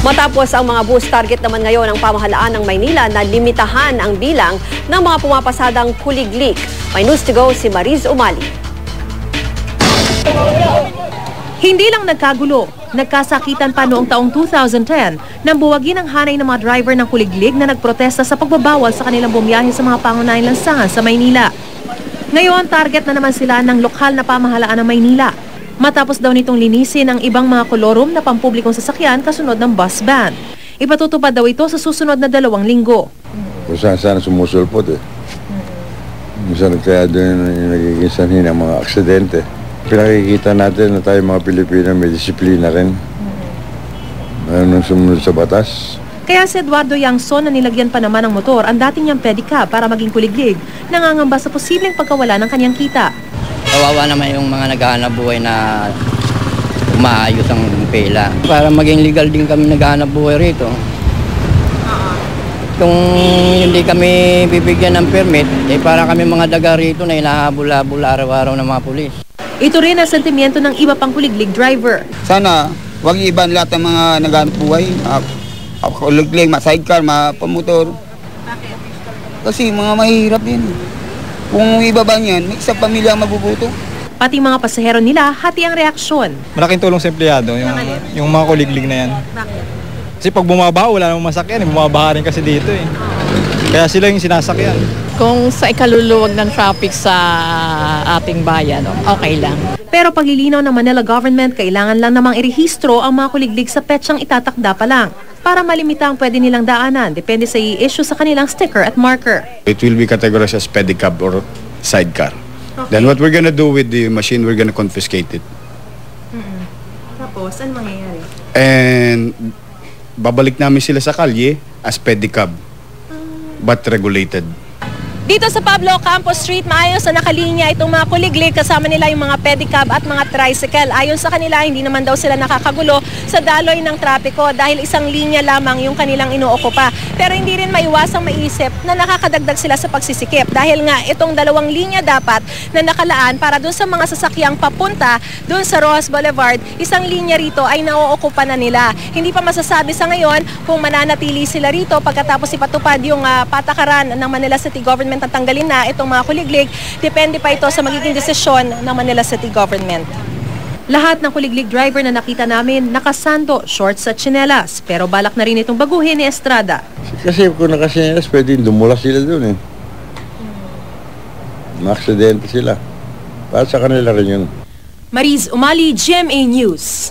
Matapos ang mga bus, target naman ngayon ang pamahalaan ng Maynila na limitahan ang bilang ng mga pumapasadang kuliglig. May news to go si Mariz Umali. Hindi lang nagkagulo, nagkasakitan pa noong taong 2010 nang buwagin ang hanay ng mga driver ng kuliglig na nagprotesta sa pagbabawal sa kanilang bumiyahe sa mga pangunahing lansangan sa Maynila. Ngayon, target na naman sila ng lokal na pamahalaan ng Maynila. Matapos daw nitong linisin ang ibang mga kolorum na pampublikong sasakyan kasunod ng bus ban. Ipatutupad daw ito sa susunod na 2 linggo. Kung saan sumusulpot Minsan kaya doon nagiging sanhin ang mga aksidente. Pinakikita natin na tayo mga Pilipino may disiplina rin. Nung sumunod sa batas. Kaya si Eduardo Yangson na nilagyan pa naman ng motor ang dating niyang pedicab para maging kuliglig, nangangamba sa posibleng pagkawala ng kanyang kita. Kawawa naman yung mga naghahanap buhay na umaayos ang pela. Para maging legal din kami naghahanap buhay rito. Kung hindi kami bibigyan ng permit, para kami mga daga rito na hinahabol-habol araw-araw ng mga pulis. Ito rin ang sentimiento ng iba pang kuliglig driver. Sana wag iban lahat ng mga naghahanap buhay. Kuliglig, sidecar, pamotor. Kasi mga mahirap din. Kung ibaba niyan, may isang pamilya ang mabubuto. Pati mga pasahero nila, hati ang reaksyon. Malaking tulong sa empleyado, yung mga kuliglig na yan. Bakit? Kasi pag bumabaha, wala namang masakyan. Bumabaha rin kasi dito Kaya sila yung sinasakyan. Kung sa ikaluluwag ng traffic sa ating bayan, okay lang. Pero paglilinaw ng Manila government, kailangan lang namang irehistro ang mga kuliglig sa petsang itatakda pa lang para malimita ang pwede nilang daanan, depende sa i-issue sa kanilang sticker at marker. It will be categorized as pedicab or sidecar. Okay. Then what we're gonna do with the machine, we're gonna confiscate it. Tapos, ano mangyayari? And babalik namin sila sa kalye as pedicab, but regulated. Dito sa Pablo Campos Street, maayos na nakalinya itong mga kuliglig, kasama nila yung mga pedicab at mga tricycle. Ayon sa kanila, hindi naman daw sila nakakagulo sa daloy ng trapiko dahil isang linya lamang yung kanilang inuokupa. Pero hindi rin maiwasang maisip na nakakadagdag sila sa pagsisikip dahil nga itong 2 linya dapat na nakalaan para dun sa mga sasakyang papunta dun sa Rojas Boulevard, isang linya rito ay nauokupa na nila. Hindi pa masasabi sa ngayon kung mananatili sila rito pagkatapos ipatupad yung patakaran ng Manila City Government at tanggalin na itong mga kuliglig. Depende pa ito sa magiging desisyon ng Manila City Government. Lahat ng kuliglig driver na nakita namin nakasando, shorts at tsinelas. Pero balak na rin itong baguhin ni Estrada. Kasi kung nakatsinelas, pwede dumula sila doon Maaksidente sila. Para sa kanila rin yun. Mariz Umali, GMA News.